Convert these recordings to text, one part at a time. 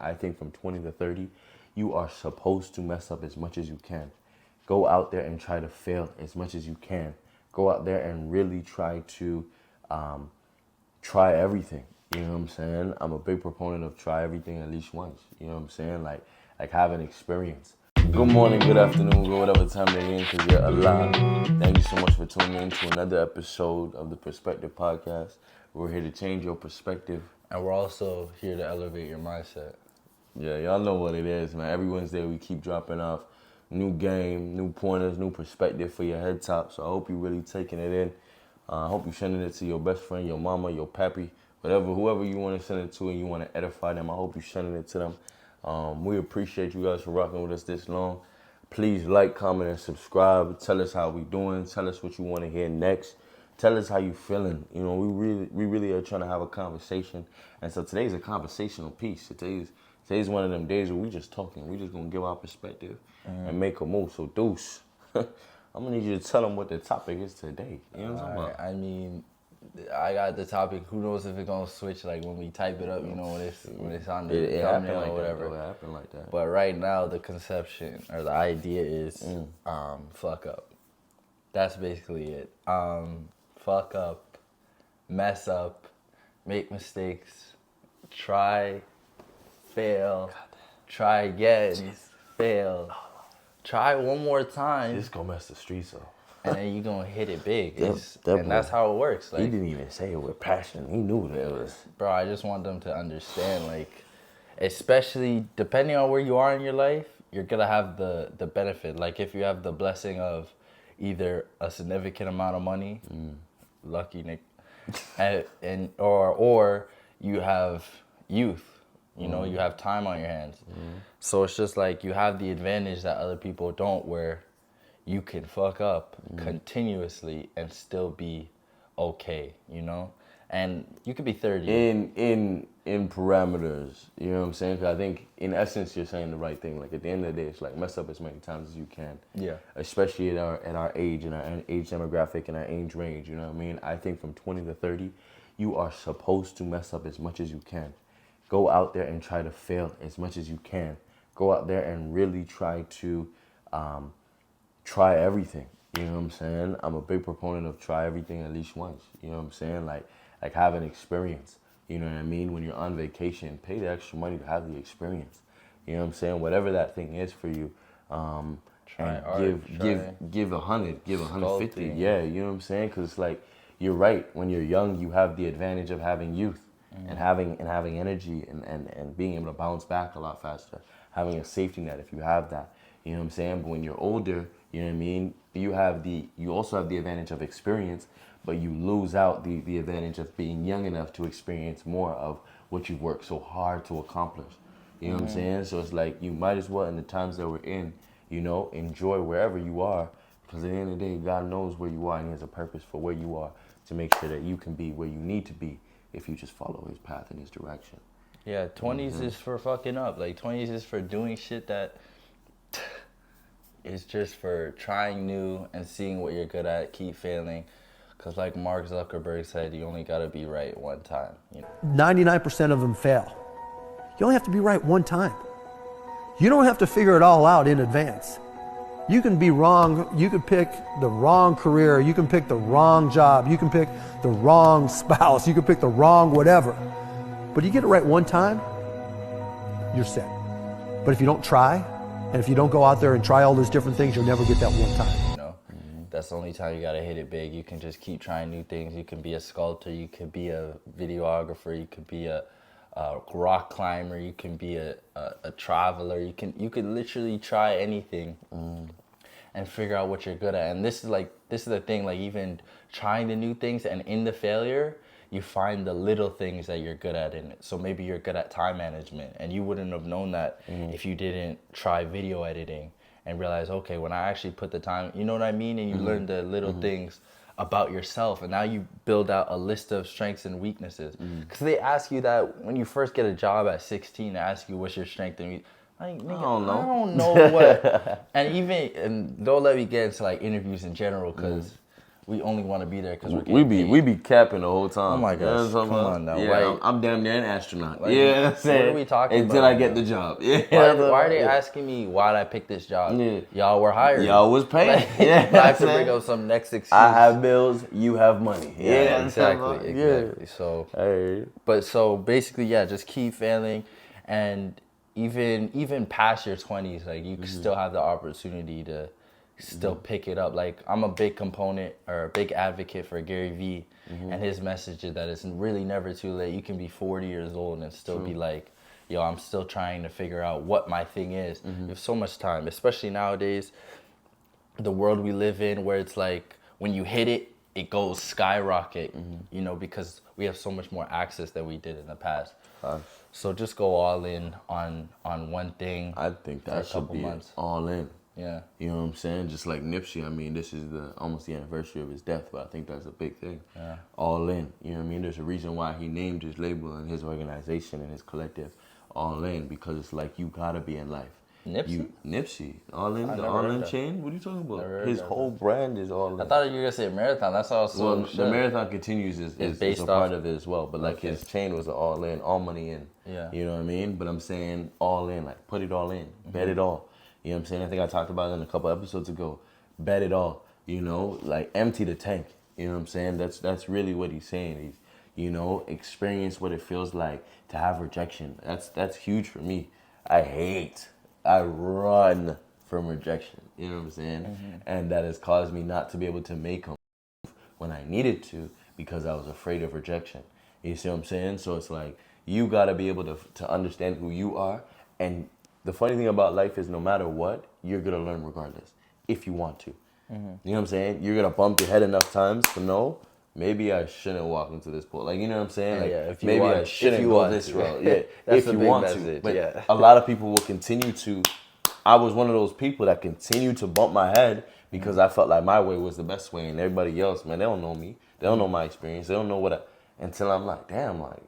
I think from 20 to 30, you are supposed to mess up as much as you can. Go out there and try to fail as much as you can. Go out there and really try to try everything. You know what I'm saying? I'm a big proponent of try everything at least once. You know what I'm saying? Like have an experience. Good morning, good afternoon, good whatever time they're in, because you're alive. Thank you so much for tuning in to another episode of the Perspective Podcast. We're here to change your perspective. And we're also here to elevate your mindset. Yeah, y'all know what it is, man. Every Wednesday we keep dropping off new game, new pointers, new perspective for your head top. So I hope you're really taking it in. I hope you're sending it to your best friend, your mama, your pappy, whoever you want to send it to and you want to edify them. I hope you're sending it to them. We appreciate you guys for rocking with us this long. Please like, comment, and subscribe. Tell us how we doing. Tell us what you want to hear next. Tell us how you feeling. You know, we really are trying to have a conversation. And so today's a conversational piece. Today's one of them days where we just talking. We just gonna give our perspective and make a move. So Deuce, I'm gonna need you to tell them what the topic is today. You know what I'm talking about? I mean, I got the topic. Who knows if it's gonna switch like when we type it up? You know, when it's on the thumbnail or whatever. It happened like that. But right now, the conception or the idea is fuck up. That's basically it. Fuck up, mess up, make mistakes, try, fail, try again, fail, try one more time. This gonna mess the streets up. And then you gonna hit it big. And that's how it works. Like, he didn't even say it with passion. He knew what it was. Bro, I just want them to understand, like, especially depending on where you are in your life, you're gonna have the benefit. Like if you have the blessing of either a significant amount of money, lucky Nick, or you have youth. You know, you have time on your hands. So it's just like you have the advantage that other people don't, where you can fuck up continuously and still be okay, you know? And you could be 30. In parameters, you know what I'm saying? Because I think, in essence, you're saying the right thing. Like, at the end of the day, it's like, mess up as many times as you can. Yeah. Especially at our age, and our age demographic, and our age range, you know what I mean? I think from 20 to 30, you are supposed to mess up as much as you can. Go out there and try to fail as much as you can. Go out there and really try to try everything. You know what I'm saying? I'm a big proponent of try everything at least once. You know what I'm saying? Like have an experience. You know what I mean? When you're on vacation, pay the extra money to have the experience. You know what I'm saying? Whatever that thing is for you. Give 100, give 150. Yeah, you know what I'm saying? Because like, you're right. When you're young, you have the advantage of having youth. And having energy and being able to bounce back a lot faster. Having a safety net if you have that. You know what I'm saying? But when you're older, you know what I mean? You also have the advantage of experience, but you lose out the advantage of being young enough to experience more of what you've worked so hard to accomplish. You know what I'm saying? So it's like, you might as well, in the times that we're in, you know, enjoy wherever you are, because at the end of the day, God knows where you are and He has a purpose for where you are to make sure that you can be where you need to be if you just follow His path and His direction. Yeah, 20s is for fucking up. Like, 20s is for doing shit that is just for trying new and seeing what you're good at, keep failing. Because like Mark Zuckerberg said, you only gotta be right one time. You know? 99% of them fail. You only have to be right one time. You don't have to figure it all out in advance. You can be wrong, you could pick the wrong career, you can pick the wrong job, you can pick the wrong spouse, you can pick the wrong whatever. But you get it right one time, you're set. But if you don't try, and if you don't go out there and try all those different things, you'll never get that one time. You know, that's the only time you gotta hit it big. You can just keep trying new things. You can be a sculptor, you could be a videographer, you could be a rock climber, you can be a traveler, you can literally try anything and figure out what you're good at. And this is the thing, like, even trying the new things and in the failure, you find the little things that you're good at in it. So maybe you're good at time management, and you wouldn't have known that if you didn't try video editing and realize, okay, when I actually put the time, you know what I mean? And you learn the little things about yourself, and now you build out a list of strengths and weaknesses. Because they ask you that when you first get a job at 16, they ask you what's your strength and weakness. Like, nigga, I don't know what. And don't let me get into like interviews in general, because we only want to be there because we're We getting paid. we be capping the whole time. Oh my You know gosh, what I'm come talking on about? now, Yeah, right? I'm damn near an astronaut. Like, Yeah, I'm what saying. are we talking Until about I get now? the job. Yeah. Why are they Yeah. asking me why'd I pick this job? Yeah. Y'all were hired. Y'all was paid. Like, Yeah, I have to I'm bring saying. up some next excuse. I have bills, you have money. Yeah, exactly. exactly. So, Hey. but so basically, yeah, just keep failing, and even past your 20s, like you still have the opportunity to still pick it up. Like I'm a big component or a big advocate for Gary Vee and his message is that it's really never too late. You can be 40 years old and still be like, yo, I'm still trying to figure out what my thing is. You have so much time, especially nowadays, the world we live in, where it's like when you hit it, it goes skyrocket, you know, because we have so much more access than we did in the past. So just go all in on one thing. I think for a that should couple be months. all in. Yeah. You know what I'm saying? Just like Nipsey. I mean, this is almost the anniversary of his death, but I think that's a big thing. Yeah. All in. You know what I mean? There's a reason why he named his label and his organization and his collective All In, because it's like you gotta be in life. Nipsey? Nipsey. All In, I the never All heard In that. chain? What are you talking about? Never heard His that. whole brand is All In. I thought you were gonna say marathon. That's all. So Well, the Marathon Continues is based a off- part of it as well, but like Okay. his chain was an All In, all money in. Yeah. You know what I mean? But I'm saying all in, like put it all in, bet it all. You know what I'm saying? I think I talked about it in a couple episodes ago. Bet it all. You know, like empty the tank. You know what I'm saying? That's really what he's saying. He's, you know, experience what it feels like to have rejection. That's huge for me. I run from rejection. You know what I'm saying? And that has caused me not to be able to make them when I needed to because I was afraid of rejection. You see what I'm saying? So it's like you gotta be able to understand who you are. And the funny thing about life is no matter what, you're gonna learn regardless if you want to. You know what I'm saying? You're gonna bump your head enough times to know maybe I shouldn't walk into this pool. Like, you know what I'm saying? Like, if you maybe want- I if shouldn't you go want this to. route. Yeah, That's if the you big want message, to. But yeah. a lot of people will continue to. I was one of those people that continued to bump my head because I felt like my way was the best way, and everybody else, man, they don't know me. They don't know my experience. They don't know what until I'm like, damn, like,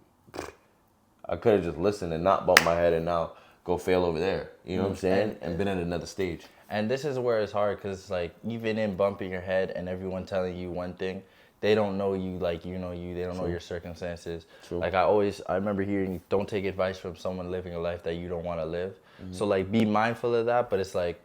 I could have just listened and not bumped my head and now go fail over there. You know what I'm saying? And been at another stage. And this is where it's hard because it's like even in bumping your head and everyone telling you one thing, they don't know you like you know you. They don't know your circumstances. True. Like I remember hearing, don't take advice from someone living a life that you don't want to live. So like be mindful of that, but it's like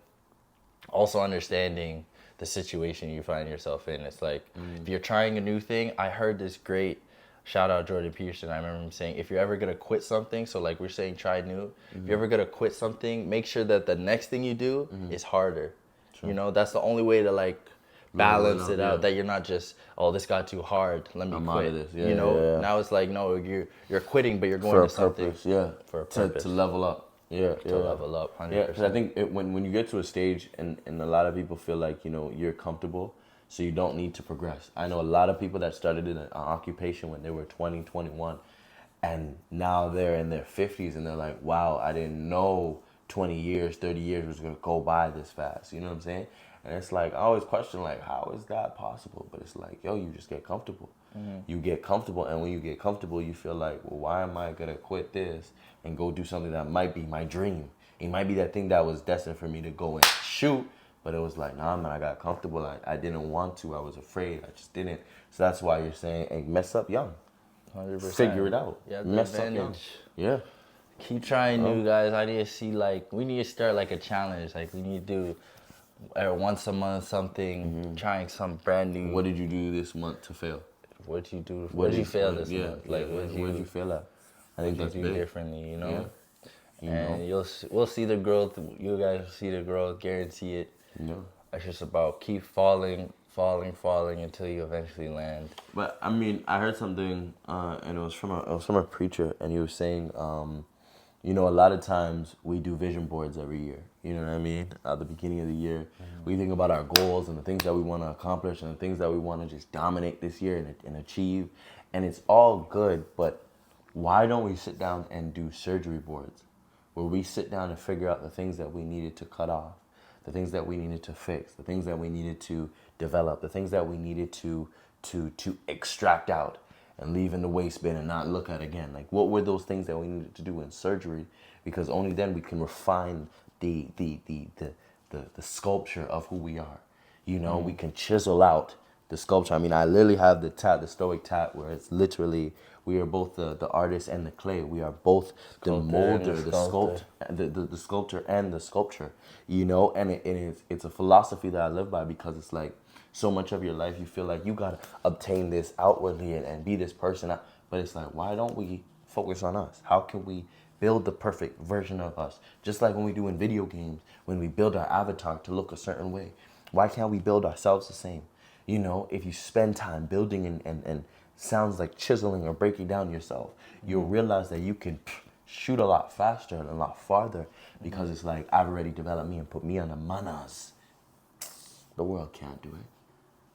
also understanding the situation you find yourself in. It's like if you're trying a new thing, I heard this great shout out Jordan Peterson. I remember him saying, if you're ever gonna quit something, so like we're saying try new, if you're ever gonna quit something, make sure that the next thing you do is harder. You know, that's the only way to like balance it out, that you're not just, oh, this got too hard, let me I'm quit. out of this. Yeah, you know, yeah, yeah. now it's like, no, you're quitting, but you're going For a to something. purpose, yeah. For a purpose. To level up. Yeah, To level up, 100%. Yeah, because I think when you get to a stage and a lot of people feel like, you know, you're comfortable, so you don't need to progress. I know a lot of people that started in an occupation when they were 20, 21, and now they're in their 50s and they're like, wow, I didn't know 20 years, 30 years was going to go by this fast. You know what I'm saying? And it's like, I always question, like, how is that possible? But it's like, yo, you just get comfortable. You get comfortable, and when you get comfortable, you feel like, well, why am I going to quit this and go do something that might be my dream? It might be that thing that was destined for me to go and shoot, but it was like, nah, man, I got comfortable. I didn't want to. I was afraid. I just didn't. So that's why you're saying, hey, mess up young. 100%. Figure it out. Yeah, the Mess up young. advantage. Yeah. Keep trying new, guys. I need to see, like, we need to start like a challenge. Like we need to do once a month something, trying some brand new. What did you do this month to fail? What did you do? What did you fail this Yeah, month? Like, what where'd you fail at? I think that's do big. differently, you know? You And know? we'll see the growth. You guys will see the growth, guarantee it. Yeah. It's just about keep falling until you eventually land. But I mean, I heard something, and it was from a preacher, and he was saying, you know, a lot of times we do vision boards every year. You know what I mean? At the beginning of the year, we think about our goals and the things that we want to accomplish and the things that we want to just dominate this year and achieve. And it's all good, but why don't we sit down and do surgery boards where we sit down and figure out the things that we needed to cut off, the things that we needed to fix, the things that we needed to develop, the things that we needed to extract out and leave in the waste bin and not look at again. Like, what were those things that we needed to do in surgery? Because only then we can refine the sculpture of who we are. You know, we can chisel out the sculpture. I mean, I literally have the stoic tat, where it's literally we are both the artist and the clay. We are both the molder, the sculptor and the sculpture. You know, and it's a philosophy that I live by, because it's like so much of your life you feel like you gotta obtain this outwardly and be this person, but it's like, why don't we focus on us? How can we build the perfect version of us? Just like when we do in video games, when we build our avatar to look a certain way, why can't we build ourselves the same? You know, if you spend time building and sounds like chiseling or breaking down yourself, you'll realize that you can shoot a lot faster and a lot farther, because it's like, I've already developed me and put me on the manas. The world can't do it.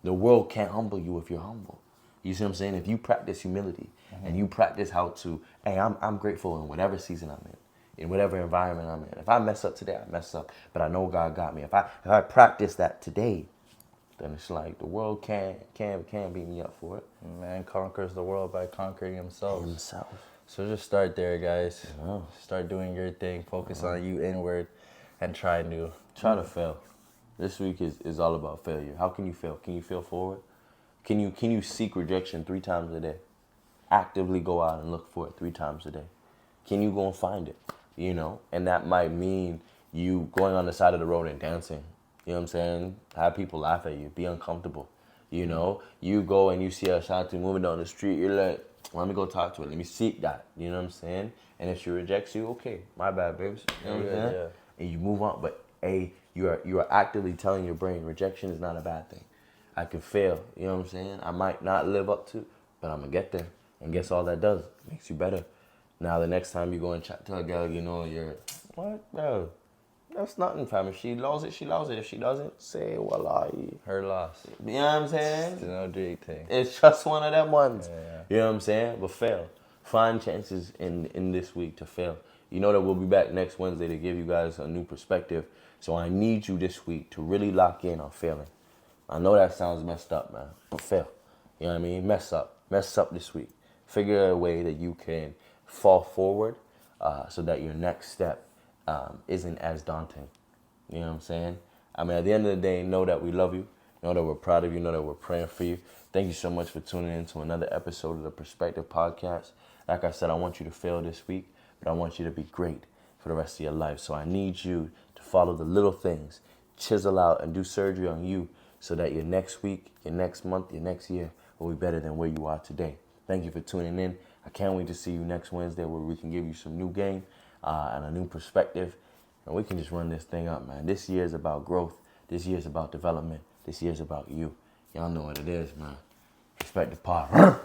The world can't humble you if you're humble. You see what I'm saying? If you practice humility and you practice how to, hey, I'm grateful in whatever season I'm in whatever environment I'm in. If I mess up today, I mess up, but I know God got me. If I practice that today, then it's like the world can't beat me up for it. Man conquers the world by conquering himself. Himself. So just start there, guys. Yeah. Start doing your thing. Focus on you inward and try new. Try to fail. This week is all about failure. How can you fail? Can you fail forward? Can you seek rejection 3 times a day? Actively go out and look for it 3 times a day. Can you go and find it? You know, and that might mean you going on the side of the road and dancing. You know what I'm saying? Have people laugh at you. Be uncomfortable. You know, you go and you see a Ashanti moving down the street. You're like, let me go talk to her. Let me seek that. You know what I'm saying? And if she rejects you, okay, my bad, babes. You know what I'm saying? And you move on. But you are actively telling your brain rejection is not a bad thing. I can fail. You know what I'm saying? I might not live up to, but I'm gonna get there. And guess all that does? Makes you better. Now the next time you go and tell a girl, you know, you're what, bro? That's nothing, fam. If she loves it, she loves it. If she doesn't, say wallahi. Her loss. You know what I'm saying? It's no Drake thing. It's just one of them ones. Yeah. You know what I'm saying? But fail. Find chances in this week to fail. You know that we'll be back next Wednesday to give you guys a new perspective. So I need you this week to really lock in on failing. I know that sounds messed up, man, but fail. You know what I mean? Mess up this week. Figure a way that you can fall forward so that your next step isn't as daunting. You know what I'm saying? I mean, at the end of the day, know that we love you. Know that we're proud of you. Know that we're praying for you. Thank you so much for tuning in to another episode of the Perspective Podcast. Like I said, I want you to fail this week, but I want you to be great for the rest of your life. So I need you to follow the little things, chisel out and do surgery on you so that your next week, your next month, your next year will be better than where you are today. Thank you for tuning in. I can't wait to see you next Wednesday where we can give you some new game and a new perspective. And we can just run this thing up, man. This year is about growth. This year is about development. This year is about you. Y'all know what it is, man. Perspective Pod.